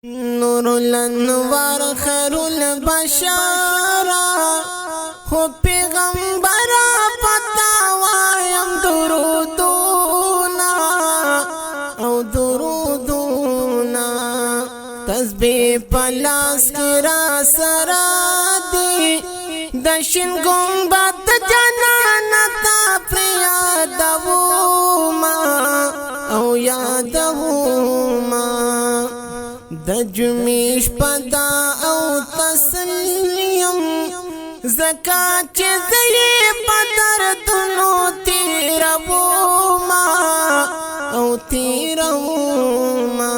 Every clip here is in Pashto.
نور الانوار خیر البشر هو پیغمبر پتا وایم درودونا او درودونا تسبیح پلاس کی را سرا دی دشن گنبد جنانتا پریادوما او یادوما د جمیش پدا او تسلیم زکات چې زې پدر دنو تیربوما او تیربوما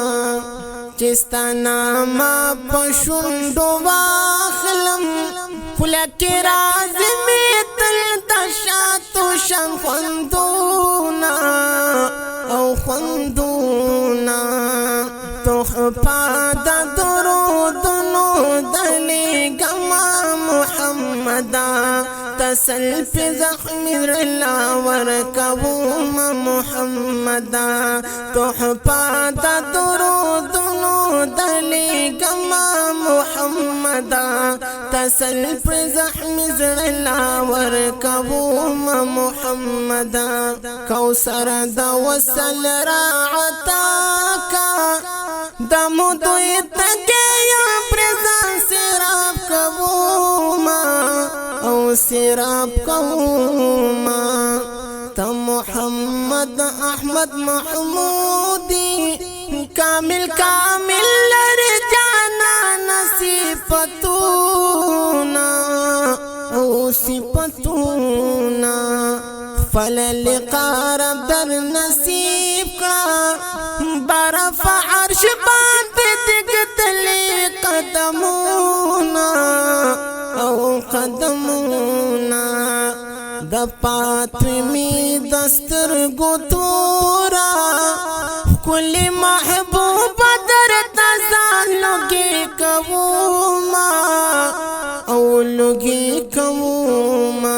چستانا ما پشوندو واخلم پلکی رازمی تل دشاتو شم خوندونا او خوندونا تحفا دا درودنو دلی گما محمدا تسل پی زخمی رلا ورکبوم محمدا تحفا دا درودنو دلی گما محمدا تسل پی زخمی رلا ورکبوم محمدا کوثر دا وصل راعتا دمو دوی تکیا پرزان سراب کبوما او سراب کبوما تا محمد احمد محمودی کامل کامل لرجانا نصیفتونا او صفتونا فللقا رب در نصیب کا برف عرش بات دگتلی قدمونا او قدمونا د پاتمی دستر گتورا کلی محبوب در تزان لگی کبوما او لگی کبوما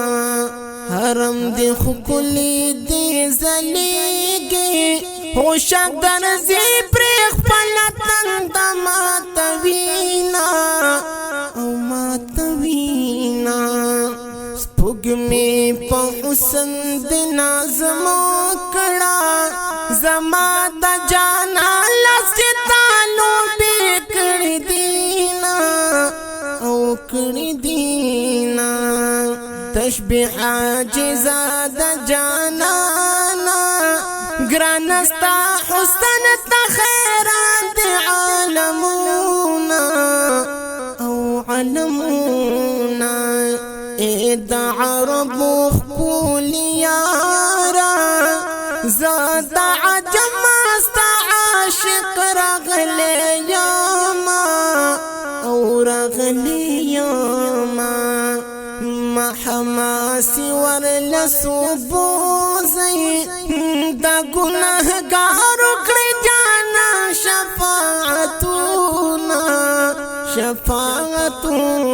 حرم دی خکلی دی زلیگی خوشک در زیبریخ پلتن دا ماتوینا او ماتوینا سپوگمی پا حسن دینا زمو کڑا زما دا جانا لسکتالو بیکڑی دینا او کڑی دینا تشبیح عاجزا دا جانانا گرانستا حسن تا خیرات عالمونا او علمونا اید عرب خکولیارا زاد عجم استا عاشق رغلی یاما او رغلی یاما حماسی ورلسو بوزی دا گناہگارو کڑی جانا شفاعتونا شفاعتونا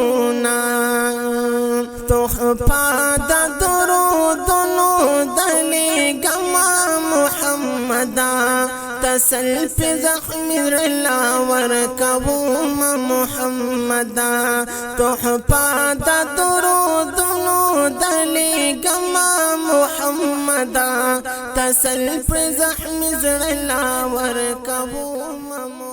تحفا دا درودنو دلی گما محمدا تسل پی زخمی رلا ورکبوم محمدا تحفا دا درودنو دلی گما محمدا تسل پی زخمی رلا ورکبوم